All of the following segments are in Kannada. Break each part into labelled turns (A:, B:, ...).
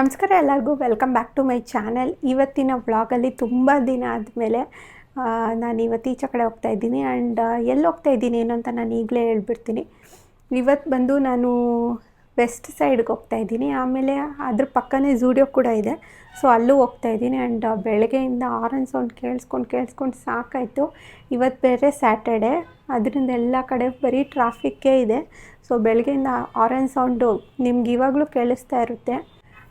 A: ನಮಸ್ಕಾರ ಎಲ್ಲರಿಗೂ, welcome back to my channel. ಇವತ್ತಿನ ವ್ಲಾಗಲ್ಲಿ ತುಂಬ ದಿನ ಆದಮೇಲೆ ನಾನು ಇವತ್ತು ಈಚೆ ಕಡೆ ಹೋಗ್ತಾಯಿದ್ದೀನಿ. ಆ್ಯಂಡ್ ಎಲ್ಲಿ ಹೋಗ್ತಾಯಿದ್ದೀನಿ ಏನು ಅಂತ ನಾನು ಈಗಲೇ ಹೇಳ್ಬಿಡ್ತೀನಿ. ಇವತ್ತು ಬಂದು ನಾನು ವೆಸ್ಟ್ ಸೈಡ್ಗೆ ಹೋಗ್ತಾಯಿದ್ದೀನಿ. ಆಮೇಲೆ ಅದ್ರ ಪಕ್ಕನೇ ಝೂಡಿಯೋ ಕೂಡ ಇದೆ, ಸೊ ಅಲ್ಲೂ ಹೋಗ್ತಾಯಿದ್ದೀನಿ. ಆ್ಯಂಡ್ ಬೆಳಗ್ಗೆಯಿಂದ ಆರನ್ ಸೌಂಡ್ ಕೇಳಿಸ್ಕೊಂಡು ಸಾಕಾಯಿತು. ಇವತ್ತು ಬೇರೆ ಸ್ಯಾಟರ್ಡೆ, ಅದರಿಂದ ಎಲ್ಲ ಕಡೆ ಬರೀ ಟ್ರಾಫಿಕ್ಕೇ ಇದೆ. ಸೊ ಬೆಳಗ್ಗೆಯಿಂದ ಆರನ್ ಸೌಂಡು ನಿಮ್ಗೆ ಇವಾಗಲೂ ಕೇಳಿಸ್ತಾ ಇರುತ್ತೆ.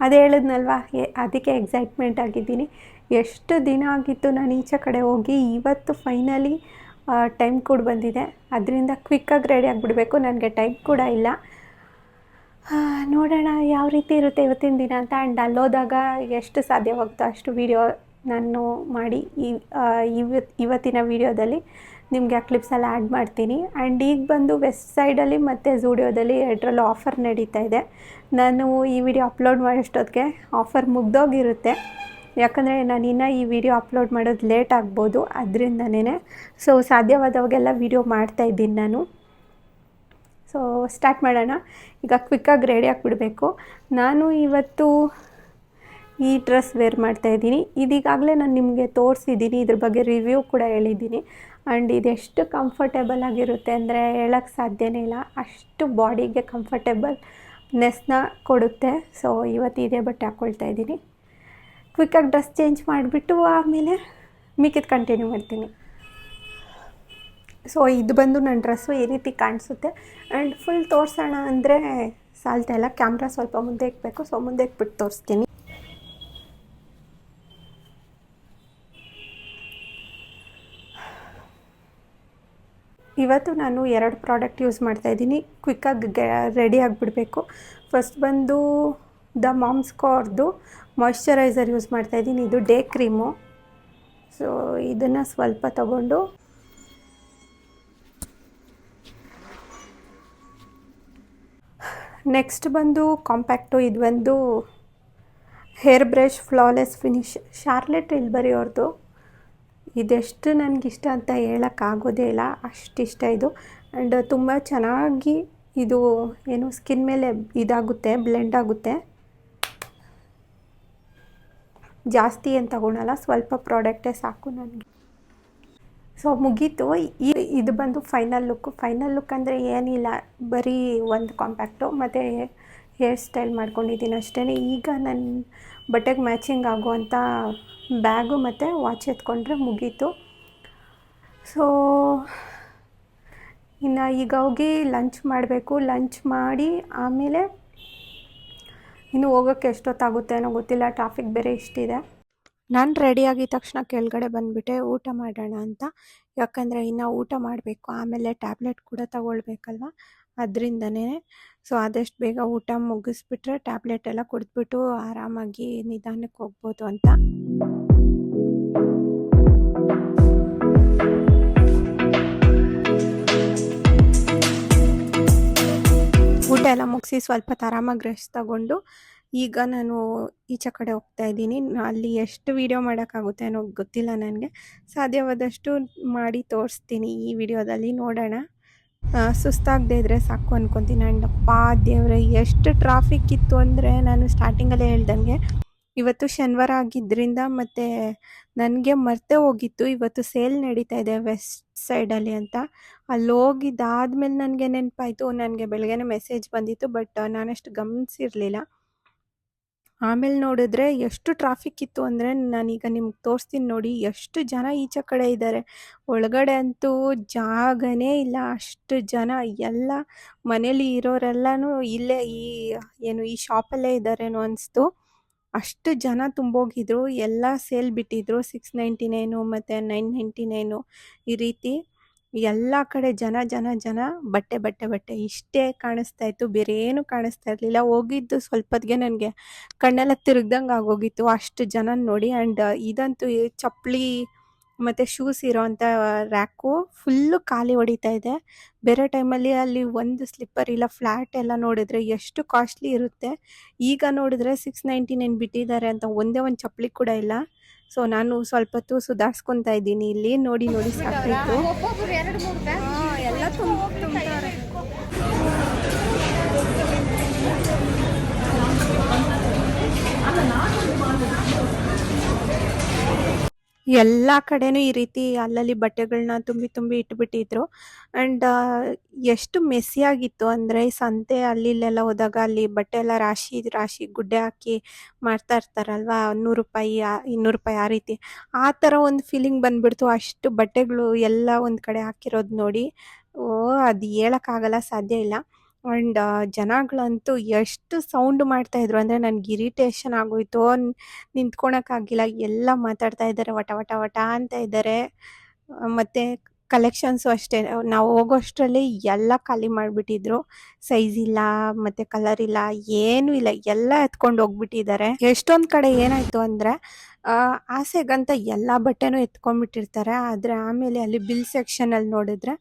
A: ಅದು ಹೇಳಿದ್ನಲ್ವ, ಅದಕ್ಕೆ ಎಕ್ಸೈಟ್ಮೆಂಟ್ ಆಗಿದ್ದೀನಿ. ಎಷ್ಟು ದಿನ ಆಗಿತ್ತು ನಾನು ಈಚೆ ಕಡೆ ಹೋಗಿ. ಇವತ್ತು ಫೈನಲಿ ಟೈಮ್ ಕೂಡ ಬಂದಿದೆ. ಅದರಿಂದ ಕ್ವಿಕ್ಕಾಗಿ ರೆಡಿ ಆಗಿಬಿಡಬೇಕು, ನನಗೆ ಟೈಮ್ ಕೂಡ ಇಲ್ಲ. ನೋಡೋಣ ಯಾವ ರೀತಿ ಇರುತ್ತೆ ಇವತ್ತಿನ ದಿನ ಅಂತ. ಆ್ಯಂಡ್ ಅಲ್ಲೋದಾಗ ಎಷ್ಟು ಸಾಧ್ಯವಾಗುತ್ತೋ ಅಷ್ಟು ವೀಡಿಯೋ ನಾನು ಮಾಡಿ ಇವತ್ತಿನ ವೀಡಿಯೋದಲ್ಲಿ ನಿಮಗೆ ಆ ಕ್ಲಿಪ್ಸೆಲ್ಲ ಆ್ಯಡ್ ಮಾಡ್ತೀನಿ. ಆ್ಯಂಡ್ ಈಗ ಬಂದು ವೆಸ್ಟ್ ಸೈಡಲ್ಲಿ ಮತ್ತು ಝೂಡಿಯೋದಲ್ಲಿ ಎರಡರಲ್ಲೂ ಆಫರ್ ನಡೀತಾ ಇದೆ. ನಾನು ಈ ವಿಡಿಯೋ ಅಪ್ಲೋಡ್ ಮಾಡೋಷ್ಟೊತ್ತಿಗೆ ಆಫರ್ ಮುಗ್ದೋಗಿರುತ್ತೆ. ಯಾಕಂದರೆ ನಾನು ಇನ್ನೂ ಈ ವಿಡಿಯೋ ಅಪ್ಲೋಡ್ ಮಾಡೋದು ಲೇಟ್ ಆಗ್ಬೋದು, ಅದರಿಂದನೇ. ಸೊ ಸಾಧ್ಯವಾದವಾಗೆಲ್ಲ ವಿಡಿಯೋ ಮಾಡ್ತಾಯಿದ್ದೀನಿ ನಾನು. ಸೊ ಸ್ಟಾರ್ಟ್ ಮಾಡೋಣ. ಈಗ ಕ್ವಿಕ್ಕಾಗಿ ರೆಡಿ ಆಗಿಬಿಡಬೇಕು. ನಾನು ಇವತ್ತು ಈ ಡ್ರೆಸ್ ವೇರ್ ಮಾಡ್ತಾಯಿದ್ದೀನಿ. ಇದೀಗಾಗಲೇ ನಾನು ನಿಮಗೆ ತೋರಿಸಿದ್ದೀನಿ, ಇದ್ರ ಬಗ್ಗೆ ರಿವ್ಯೂ ಕೂಡ ಹೇಳಿದ್ದೀನಿ. ಆ್ಯಂಡ್ ಇದೆಷ್ಟು ಕಂಫರ್ಟೇಬಲ್ ಆಗಿರುತ್ತೆ ಅಂದರೆ ಹೇಳೋಕ್ಕೆ ಸಾಧ್ಯನೇ ಇಲ್ಲ. ಅಷ್ಟು ಬಾಡಿಗೆ ಕಂಫರ್ಟೇಬಲ್ನೆಸ್ನ ಕೊಡುತ್ತೆ. ಸೊ ಇವತ್ತು ಇದೇ ಬಟ್ಟೆ ಹಾಕ್ಕೊಳ್ತಾ ಇದ್ದೀನಿ. ಕ್ವಿಕ್ಕಾಗಿ ಡ್ರೆಸ್ ಚೇಂಜ್ ಮಾಡಿಬಿಟ್ಟು ಆಮೇಲೆ ಮಿಕ್ಕಿದ್ದು ಕಂಟಿನ್ಯೂ ಮಾಡ್ತೀನಿ. ಸೊ ಇದು ಬಂದು ನನ್ನ ಡ್ರೆಸ್ಸು ಈ ರೀತಿ ಕಾಣಿಸುತ್ತೆ. ಆ್ಯಂಡ್ ಫುಲ್ ತೋರಿಸೋಣ ಅಂದರೆ ಸಾಲ್ತಾ ಇಲ್ಲ, ಕ್ಯಾಮ್ರಾ ಸ್ವಲ್ಪ ಮುಂದೆ ಇಕ್ಬೇಕು. ಸೊ ಮುಂದೆ ಇಕ್ಬಿಟ್ಟು ತೋರಿಸ್ತೀನಿ. ಇವತ್ತು ನಾನು 2 ಪ್ರಾಡಕ್ಟ್ ಯೂಸ್ ಮಾಡ್ತಾಯಿದ್ದೀನಿ. ಕ್ವಿಕ್ಕಾಗಿ ರೆಡಿ ಆಗಿಬಿಡಬೇಕು. ಫಸ್ಟ್ ಬಂದು ದ ಮಾಮ್ಸ್ಕೋರ್ದು ಮಾಯ್ಶ್ಚರೈಸರ್ ಯೂಸ್ ಮಾಡ್ತಾಯಿದ್ದೀನಿ. ಇದು ಡೇ ಕ್ರೀಮು. ಸೊ ಇದನ್ನು ಸ್ವಲ್ಪ ತಗೊಂಡು ನೆಕ್ಸ್ಟ್ ಬಂದು ಕಾಂಪ್ಯಾಕ್ಟು. ಇದು ಒಂದು hair brush flawless finish, Charlotte Tilbury ಅವ್ರದ್ದು. ಇದೆಷ್ಟು ನನಗಿಷ್ಟ ಅಂತ ಹೇಳೋಕ್ಕಾಗೋದೇ ಇಲ್ಲ, ಅಷ್ಟಿಷ್ಟ ಇದು. ಆ್ಯಂಡ್ ತುಂಬ ಚೆನ್ನಾಗಿ ಇದು ಏನು ಸ್ಕಿನ್ ಮೇಲೆ ಇದಾಗುತ್ತೆ, ಬ್ಲೆಂಡ್ ಆಗುತ್ತೆ. ಜಾಸ್ತಿ ಏನು ತಗೊಳಲ್ಲ, ಸ್ವಲ್ಪ ಪ್ರಾಡಕ್ಟೇ ಸಾಕು ನನಗೆ. ಸೊ ಮುಗೀತು. ಇದು ಬಂದು ಫೈನಲ್ ಲುಕ್ ಅಂದರೆ ಏನಿಲ್ಲ, ಬರೀ ಒಂದು ಕಾಂಪ್ಯಾಕ್ಟು ಮತ್ತು ಹೇರ್ ಸ್ಟೈಲ್ ಮಾಡ್ಕೊಂಡಿದ್ದೀನಿ ಅಷ್ಟೇ. ಈಗ ನನ್ನ ಬಟ್ಟೆಗೆ ಮ್ಯಾಚಿಂಗ್ ಆಗುವಂಥ ಬ್ಯಾಗು ಮತ್ತು ವಾಚ್ ಎತ್ಕೊಂಡ್ರೆ ಮುಗೀತು. ಸೊ ಇನ್ನು ಈಗ ಹೋಗಿ ಲಂಚ್ ಮಾಡಬೇಕು. ಲಂಚ್ ಮಾಡಿ ಆಮೇಲೆ ಇನ್ನು ಹೋಗೋಕ್ಕೆ ಎಷ್ಟೊತ್ತಾಗುತ್ತೆ ಅನ್ನೋ ಗೊತ್ತಿಲ್ಲ, ಟ್ರಾಫಿಕ್ ಬೇರೆ ಇಷ್ಟಿದೆ. ನಾನು ರೆಡಿ ಆಗಿದ ತಕ್ಷಣ ಕೆಳಗಡೆ ಬಂದುಬಿಟ್ಟೆ ಊಟ ಮಾಡೋಣ ಅಂತ. ಯಾಕಂದರೆ ಇನ್ನು ಊಟ ಮಾಡಬೇಕು, ಆಮೇಲೆ ಟ್ಯಾಬ್ಲೆಟ್ ಕೂಡ ತಗೊಳ್ಬೇಕಲ್ವ, ಅದರಿಂದನೇ. ಸೊ ಆದಷ್ಟು ಬೇಗ ಊಟ ಮುಗಿಸ್ಬಿಟ್ರೆ ಟ್ಯಾಬ್ಲೆಟ್ ಎಲ್ಲ ಕುಡಿದ್ಬಿಟ್ಟು ಆರಾಮಾಗಿ ನಿಧಾನಕ್ಕೆ ಹೋಗ್ಬೋದು ಅಂತ. ಊಟ ಎಲ್ಲ ಮುಗಿಸಿ ಸ್ವಲ್ಪ ಆರಾಮಾಗಿ ರೆಸ್ಟ್ ತಗೊಂಡು ಈಗ ನಾನು ಈಚೆ ಕಡೆ ಹೋಗ್ತಾಯಿದ್ದೀನಿ. ಅಲ್ಲಿ ಎಷ್ಟು ವೀಡಿಯೋ ಮಾಡೋಕ್ಕಾಗುತ್ತೆ ಅನ್ನೋ ಗೊತ್ತಿಲ್ಲ ನನಗೆ. ಸಾಧ್ಯವಾದಷ್ಟು ಮಾಡಿ ತೋರಿಸ್ತೀನಿ ಈ ವಿಡಿಯೋದಲ್ಲಿ, ನೋಡೋಣ. ಸುಸ್ತಾಗದೇ ಇದ್ದರೆ ಸಾಕು ಅಂದ್ಕೊತೀನಿ. ಆ್ಯಂಡಪ್ಪ ದೇವ್ರೆ, ಎಷ್ಟು ಟ್ರಾಫಿಕ್ ಇತ್ತು ಅಂದರೆ, ನಾನು ಸ್ಟಾರ್ಟಿಂಗಲ್ಲೇ ಹೇಳ್ದಂಗೆ ಇವತ್ತು ಶನಿವಾರ ಆಗಿದ್ದರಿಂದ ಮತ್ತು ನನಗೆ ಮರ್ತೇ ಹೋಗಿತ್ತು ಇವತ್ತು ಸೇಲ್ ನಡೀತಾ ಇದೆ ವೆಸ್ಟ್ ಸೈಡಲ್ಲಿ ಅಂತ. ಅಲ್ಲಿ ಹೋಗಿದ್ದಾದ್ಮೇಲೆ ನನಗೆ ನೆನಪಾಯಿತು. ನನಗೆ ಬೆಳಗ್ಗೆನೇ ಮೆಸೇಜ್ ಬಂದಿತ್ತು, ಬಟ್ ನಾನಷ್ಟು ಗಮನಿಸಿರಲಿಲ್ಲ. ಆಮೇಲೆ ನೋಡಿದ್ರೆ ಎಷ್ಟು ಟ್ರಾಫಿಕ್ ಇತ್ತು ಅಂದರೆ, ನಾನೀಗ ನಿಮ್ಗೆ ತೋರಿಸ್ತೀನಿ ನೋಡಿ. ಎಷ್ಟು ಜನ ಈಚೆ ಕಡೆ ಇದ್ದಾರೆ, ಒಳಗಡೆ ಅಂತೂ ಜಾಗನೇ ಇಲ್ಲ, ಅಷ್ಟು ಜನ. ಎಲ್ಲ ಮನೇಲಿ ಇರೋರೆಲ್ಲನೂ ಇಲ್ಲೇ ಈ ಶಾಪಲ್ಲೇ ಇದ್ದಾರೇನೋ ಅನಿಸ್ತು. ಅಷ್ಟು ಜನ ತುಂಬೋಗಿದ್ರು. ಎಲ್ಲ ಸೇಲ್ ಬಿಟ್ಟಿದ್ರು. 699 ಮತ್ತು 999 ಈ ರೀತಿ ಎಲ್ಲ ಕಡೆ ಜನ ಬಟ್ಟೆ ಇಷ್ಟೇ ಕಾಣಿಸ್ತಾ ಇತ್ತು, ಬೇರೆ ಏನು ಕಾಣಿಸ್ತಾ ಇರಲಿಲ್ಲ. ಹೋಗಿದ್ದು ಸ್ವಲ್ಪತ್ತಿಗೆ ನನಗೆ ಕಣ್ಣೆಲ್ಲ ತಿರುಗ್ದಂಗೆ ಆಗೋಗಿತ್ತು, ಅಷ್ಟು ಜನ ನೋಡಿ. ಆ್ಯಂಡ್ ಇದಂತೂ ಚಪ್ಪಲಿ ಮತ್ತು ಶೂಸ್ ಇರೋವಂಥ ರ್ಯಾಕು ಫುಲ್ಲು ಖಾಲಿ ಹೊಡಿತಾ ಇದೆ. ಬೇರೆ ಟೈಮಲ್ಲಿ ಅಲ್ಲಿ ಒಂದು ಸ್ಲಿಪ್ಪರ್ ಇಲ್ಲ, ಫ್ಲ್ಯಾಟ್ ಎಲ್ಲ ನೋಡಿದ್ರೆ ಎಷ್ಟು ಕಾಸ್ಟ್ಲಿ ಇರುತ್ತೆ. ಈಗ ನೋಡಿದ್ರೆ 699 ಬಿಟ್ಟಿದ್ದಾರೆ ಅಂತ ಒಂದೇ ಒಂದು ಚಪ್ಪಲಿ ಕೂಡ ಇಲ್ಲ. ಸೊ ನಾನು ಸ್ವಲ್ಪ ಹೊತ್ತು ಸುಧಾರಿಸ್ಕೊತಾ ಇದ್ದೀನಿ ಇಲ್ಲಿ. ನೋಡಿ ಸಾಕಾಯಿತು. ಎಲ್ಲ ತುಂಬ್ತಾರೆ. ಎಲ್ಲ ಕಡೆನೂ ಈ ರೀತಿ ಅಲ್ಲಲ್ಲಿ ಬಟ್ಟೆಗಳನ್ನ ತುಂಬಿ ತುಂಬಿ ಇಟ್ಬಿಟ್ಟಿದ್ರು. ಆ್ಯಂಡ್ ಎಷ್ಟು ಮೆಸ್ಸಿಯಾಗಿತ್ತು ಅಂದರೆ, ಸಂತೆ ಅಲ್ಲಿ ಇಲ್ಲೆಲ್ಲ ಹೋದಾಗ ಅಲ್ಲಿ ಬಟ್ಟೆ ಎಲ್ಲ ರಾಶಿ ರಾಶಿ ಗುಡ್ಡೆ ಹಾಕಿ ಮಾರ್ತಾ ಇರ್ತಾರಲ್ವಾ, ₹100 ₹200 ಆ ರೀತಿ. ಆ ಥರ ಒಂದು ಫೀಲಿಂಗ್ ಬಂದ್ಬಿಡ್ತು. ಅಷ್ಟು ಬಟ್ಟೆಗಳು ಎಲ್ಲ ಒಂದು ಕಡೆ ಹಾಕಿರೋದು ನೋಡಿ. ಅದು ಹೇಳೋಕ್ಕಾಗಲ್ಲ, ಸಾಧ್ಯ ಇಲ್ಲ. ಆ್ಯಂಡ್ ಜನಗಳಂತೂ ಎಷ್ಟು ಸೌಂಡ್ ಮಾಡ್ತಾಯಿದ್ರು ಅಂದರೆ ನನಗೆ ಇರಿಟೇಷನ್ ಆಗೋಯಿತು. ನಿಂತ್ಕೊಳಕ್ಕಾಗಿಲ್ಲ. ಎಲ್ಲ ಮಾತಾಡ್ತಾ ಇದ್ದಾರೆ, ವಟ ವಟ ವಟ ಅಂತ ಇದ್ದಾರೆ. ಮತ್ತು ಕಲೆಕ್ಷನ್ಸು ಅಷ್ಟೇ, ನಾವು ಹೋಗೋಷ್ಟರಲ್ಲಿ ಎಲ್ಲ ಖಾಲಿ ಮಾಡಿಬಿಟ್ಟಿದ್ರು. ಸೈಜ್ ಇಲ್ಲ, ಮತ್ತು ಕಲರ್ ಇಲ್ಲ, ಏನೂ ಇಲ್ಲ, ಎಲ್ಲ ಎತ್ಕೊಂಡು ಹೋಗ್ಬಿಟ್ಟಿದ್ದಾರೆ. ಎಷ್ಟೊಂದು ಕಡೆ ಏನಾಯಿತು ಅಂದರೆ, ಆಸೆಗಂತ ಎಲ್ಲ ಬಟ್ಟೆನೂ ಎತ್ಕೊಂಡ್ಬಿಟ್ಟಿರ್ತಾರೆ. ಆದರೆ ಆಮೇಲೆ ಅಲ್ಲಿ ಬಿಲ್ ಸೆಕ್ಷನಲ್ಲಿ ನೋಡಿದ್ರೆ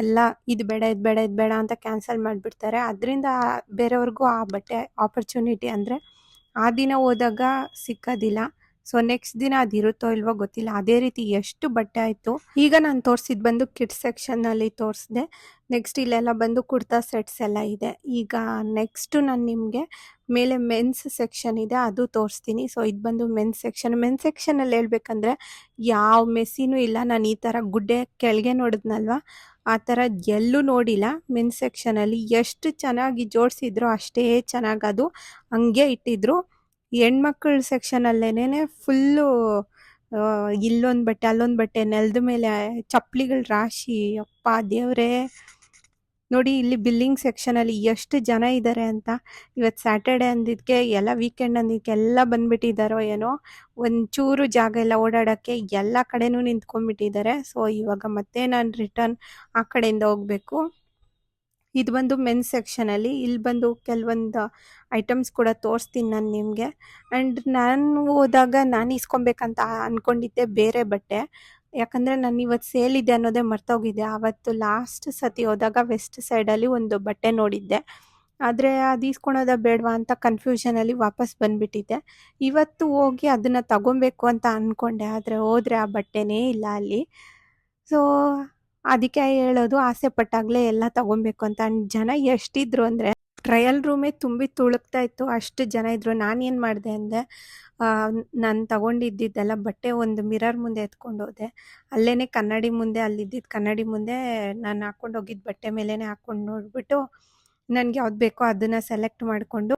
A: ಎಲ್ಲ ಇದು ಬೇಡ ಇದು ಬೇಡ ಇದು ಬೇಡ ಅಂತ ಕ್ಯಾನ್ಸಲ್ ಮಾಡಿಬಿಡ್ತಾರೆ. ಅದರಿಂದ ಬೇರೆಯವ್ರಿಗೂ ಆ ಬಟ್ಟೆ ಆಪರ್ಚುನಿಟಿ ಅಂದರೆ ಆ ದಿನ ಹೋದಾಗ ಸಿಕ್ಕೋದಿಲ್ಲ. ಸೊ ನೆಕ್ಸ್ಟ್ ದಿನ ಅದಿರುತ್ತೋ ಇಲ್ವೋ ಗೊತ್ತಿಲ್ಲ. ಅದೇ ರೀತಿ ಎಷ್ಟು ಬಟ್ಟೆ ಆಯಿತು. ಈಗ ನಾನು ತೋರಿಸಿದ್ದು ಬಂದು ಕಿಡ್ಸ್ ಸೆಕ್ಷನ್ನಲ್ಲಿ ತೋರಿಸಿದೆ. ನೆಕ್ಸ್ಟ್ ಇಲ್ಲೆಲ್ಲ ಬಂದು ಕುರ್ತಾ ಸೆಟ್ಸ್ ಎಲ್ಲ ಇದೆ. ಈಗ ನೆಕ್ಸ್ಟು ನಾನು ನಿಮಗೆ ಮೇಲೆ ಮೆನ್ಸ್ ಸೆಕ್ಷನ್ ಇದೆ, ಅದು ತೋರಿಸ್ತೀನಿ. ಸೊ ಇದು ಬಂದು ಮೆನ್ಸ್ ಸೆಕ್ಷನ್. ಮೆನ್ಸ್ ಸೆಕ್ಷನಲ್ಲಿ ಹೇಳ್ಬೇಕಂದ್ರೆ ಯಾವ ಮೆಸ್ಸಿನೂ ಇಲ್ಲ. ನಾನು ಈ ಥರ ಗುಡ್ಡೆ ಕೆಳಗೆ ನೋಡಿದ್ನಲ್ವ, ಆ ಥರ ಎಲ್ಲೂ ನೋಡಿಲ್ಲ. ಮೆನ್ಸ್ ಸೆಕ್ಷನಲ್ಲಿ ಎಷ್ಟು ಚೆನ್ನಾಗಿ ಜೋಡಿಸಿದ್ರು ಅಷ್ಟೇ ಚೆನ್ನಾಗಿ ಅದು ಹಂಗೆ ಇಟ್ಟಿದ್ರು. ಹೆಣ್ಮಕ್ಳ ಸೆಕ್ಷನಲ್ಲೇನೆ ಫುಲ್ಲು ಇಲ್ಲೊಂದು ಬಟ್ಟೆ ಅಲ್ಲೊಂದು ಬಟ್ಟೆ, ನೆಲದ ಮೇಲೆ ಚಪ್ಪಲಿಗಳ ರಾಶಿ. ಅಪ್ಪ ದೇವರೇ, ನೋಡಿ ಇಲ್ಲಿ ಬಿಲ್ಲಿಂಗ್ ಸೆಕ್ಷನಲ್ಲಿ ಎಷ್ಟು ಜನ ಇದ್ದಾರೆ ಅಂತ. ಇವತ್ತು ಸ್ಯಾಟರ್ಡೆ ಅಂದಿದ್ದಕ್ಕೆ, ಎಲ್ಲ ವೀಕೆಂಡ್ ಅಂದಿದ್ದಕ್ಕೆ ಎಲ್ಲ ಬಂದುಬಿಟ್ಟಿದ್ದಾರೋ ಏನೋ. ಒಂಚೂರು ಜಾಗ ಇಲ್ಲ ಓಡಾಡೋಕ್ಕೆ, ಎಲ್ಲ ಕಡೆನೂ ನಿಂತ್ಕೊಂಡ್ಬಿಟ್ಟಿದ್ದಾರೆ. ಸೊ ಇವಾಗ ಮತ್ತೆ ನಾನು ರಿಟರ್ನ್ ಆ ಕಡೆಯಿಂದ ಹೋಗಬೇಕು. ಇದು ಬಂದು ಮೆನ್ಸ್ ಸೆಕ್ಷನಲ್ಲಿ. ಇಲ್ಲಿ ಬಂದು ಕೆಲವೊಂದು ಐಟಮ್ಸ್ ಕೂಡ ತೋರಿಸ್ತೀನಿ ನಾನು ನಿಮಗೆ. ಆ್ಯಂಡ್ ನಾನು ಹೋದಾಗ ನಾನು ಇಸ್ಕೊಬೇಕಂತ ಅಂದ್ಕೊಂಡಿದ್ದೆ ಬೇರೆ ಬಟ್ಟೆ. ಯಾಕಂದರೆ ನಾನು ಇವತ್ತು ಸೇಲ್ ಇದೆ ಅನ್ನೋದೇ ಮರ್ತೋಗಿದ್ದೆ. ಆವತ್ತು ಲಾಸ್ಟ್ ಸತಿ ಹೋದಾಗ ವೆಸ್ಟ್ ಸೈಡಲ್ಲಿ ಒಂದು ಬಟ್ಟೆ ನೋಡಿದ್ದೆ. ಆದರೆ ಅದು ಇಸ್ಕೊಳೋದ ಬೇಡವಾ ಅಂತ ಕನ್ಫ್ಯೂಷನಲ್ಲಿ ವಾಪಸ್ ಬಂದುಬಿಟ್ಟಿದ್ದೆ. ಇವತ್ತು ಹೋಗಿ ಅದನ್ನು ತಗೊಬೇಕು ಅಂತ ಅಂದ್ಕೊಂಡೆ, ಆದರೆ ಹೋದರೆ ಆ ಬಟ್ಟೆನೇ ಇಲ್ಲ ಅಲ್ಲಿ. ಸೊ ಅದಕ್ಕೆ ಹೇಳೋದು, ಆಸೆ ಪಟ್ಟಾಗಲೇ ಎಲ್ಲ ತಗೊಬೇಕು ಅಂತ. ಜನ ಎಷ್ಟಿದ್ರು ಅಂದರೆ ಟ್ರಯಲ್ ರೂಮೇ ತುಂಬಿ ತುಳುಕ್ತಾ ಇತ್ತು, ಅಷ್ಟು ಜನ ಇದ್ದರು. ನಾನೇನು ಮಾಡಿದೆ ಅಂದರೆ, ನಾನು ತಗೊಂಡಿದ್ದೆಲ್ಲ ಬಟ್ಟೆ ಒಂದು ಮಿರರ್ ಮುಂದೆ ಎತ್ಕೊಂಡು ಹೋದೆ. ಅಲ್ಲೇ ಕನ್ನಡಿ ಮುಂದೆ, ಅಲ್ಲಿದ್ದಿದ್ದು ಕನ್ನಡಿ ಮುಂದೆ ನಾನು ಹಾಕ್ಕೊಂಡು ಹೋಗಿದ್ದ ಬಟ್ಟೆ ಮೇಲೇ ಹಾಕ್ಕೊಂಡು ನೋಡಿಬಿಟ್ಟು ನನಗೆ ಯಾವ್ದು ಬೇಕೋ ಅದನ್ನು ಸೆಲೆಕ್ಟ್ ಮಾಡಿಕೊಂಡು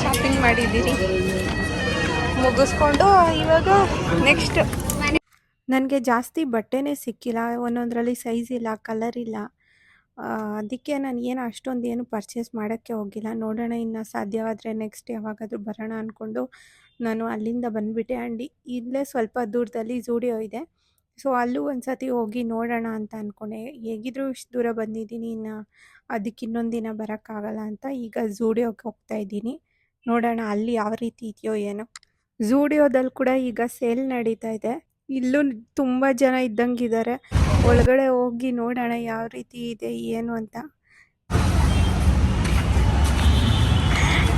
A: ಶಾಪಿಂಗ್ ಮಾಡಿದ್ದೀನಿ. ಮುಗಿಸ್ಕೊಂಡು ಇವಾಗ ನೆಕ್ಸ್ಟ್ ನನಗೆ ಜಾಸ್ತಿ ಬಟ್ಟೆನೇ ಸಿಕ್ಕಿಲ್ಲ. ಒಂದೊಂದರಲ್ಲಿ ಸೈಜ್ ಇಲ್ಲ, ಕಲರ್ ಇಲ್ಲ. ಅದಕ್ಕೆ ನಾನು ಏನು ಅಷ್ಟೊಂದು ಏನು ಪರ್ಚೇಸ್ ಮಾಡೋಕ್ಕೆ ಹೋಗಿಲ್ಲ. ನೋಡೋಣ, ಇನ್ನು ಸಾಧ್ಯವಾದರೆ ನೆಕ್ಸ್ಟ್ ಯಾವಾಗಾದರೂ ಬರೋಣ ಅಂದ್ಕೊಂಡು ನಾನು ಅಲ್ಲಿಂದ ಬಂದುಬಿಟ್ಟೆ. ಆ್ಯಂಡ್ ಇಲ್ಲೇ ಸ್ವಲ್ಪ ದೂರದಲ್ಲಿ ಝೂಡಿಯೋ ಇದೆ. ಸೊ ಅಲ್ಲೂ ಒಂದು ಸತಿ ಹೋಗಿ ನೋಡೋಣ ಅಂತ ಅಂದ್ಕೊಂಡೆ. ಹೇಗಿದ್ರೂ ಇಷ್ಟು ದೂರ ಬಂದಿದ್ದೀನಿ, ಇನ್ನು ಅದಕ್ಕೆ ಇನ್ನೊಂದು ದಿನ ಬರೋಕ್ಕಾಗಲ್ಲ ಅಂತ ಈಗ ಝೂಡಿಯೋಗೆ ಹೋಗ್ತಾಯಿದ್ದೀನಿ. ನೋಡೋಣ ಅಲ್ಲಿ ಯಾವ ರೀತಿ ಇದೆಯೋ ಏನೋ. ಝೂಡಿಯೋದಲ್ಲಿ ಕೂಡ ಈಗ ಸೇಲ್ ನಡೀತಾ ಇದೆ. ಇಲ್ಲೂ ತುಂಬ ಜನ ಇದ್ದಂಗಿದ್ದಾರೆ. ಒಳಗಡೆ ಹೋಗಿ ನೋಡೋಣ ಯಾವ ರೀತಿ ಇದೆ ಏನು ಅಂತ.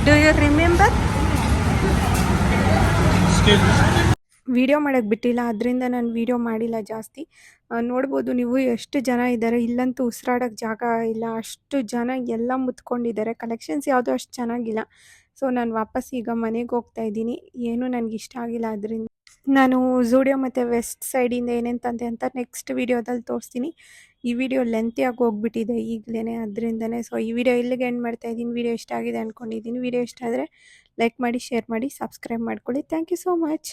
A: Do you remember? ವಿಡಿಯೋ ಮಾಡೋಕ್ಕೆ ಬಿಟ್ಟಿಲ್ಲ, ಅದರಿಂದ ನಾನು ವಿಡಿಯೋ ಮಾಡಿಲ್ಲ ಜಾಸ್ತಿ. ನೋಡ್ಬೋದು ನೀವು ಎಷ್ಟು ಜನ ಇದ್ದಾರೆ. ಇಲ್ಲಂತೂ ಉಸಿರಾಡೋಕ್ಕೆ ಜಾಗ ಇಲ್ಲ, ಅಷ್ಟು ಜನ ಎಲ್ಲ ಮುತ್ಕೊಂಡಿದ್ದಾರೆ. ಕಲೆಕ್ಷನ್ಸ್ ಯಾವುದೂ ಅಷ್ಟು ಚೆನ್ನಾಗಿಲ್ಲ. ಸೊ ನಾನು ವಾಪಸ್ ಈಗ ಮನೆಗೆ ಹೋಗ್ತಾ ಇದ್ದೀನಿ. ಏನೂ ನನಗೆ ಇಷ್ಟ ಆಗಿಲ್ಲ. ಅದರಿಂದ ನಾನು ಝೂಡಿಯೋ ಮತ್ತು ವೆಸ್ಟ್ ಸೈಡಿಂದ ಏನೇನು ತಂದೆ ಅಂತ ನೆಕ್ಸ್ಟ್ ವೀಡಿಯೋದಲ್ಲಿ ತೋರಿಸ್ತೀನಿ. ಈ ವಿಡಿಯೋ ಲೆಂತಿಯಾಗಿ ಹೋಗ್ಬಿಟ್ಟಿದೆ ಈಗಲೇ, ಅದರಿಂದನೇ. ಸೊ ಈ ವಿಡಿಯೋ ಇಲ್ಲಿಗೆ ಎಂಡ್ ಮಾಡ್ತಾಯಿದ್ದೀನಿ. ವಿಡಿಯೋ ಇಷ್ಟ ಆಗಿದೆ ಅಂದ್ಕೊಂಡಿದ್ದೀನಿ. ವಿಡಿಯೋ ಇಷ್ಟ ಆದರೆ ಲೈಕ್ ಮಾಡಿ, ಶೇರ್ ಮಾಡಿ, ಸಬ್ಸ್ಕ್ರೈಬ್ ಮಾಡ್ಕೊಳ್ಳಿ. Thank you so much.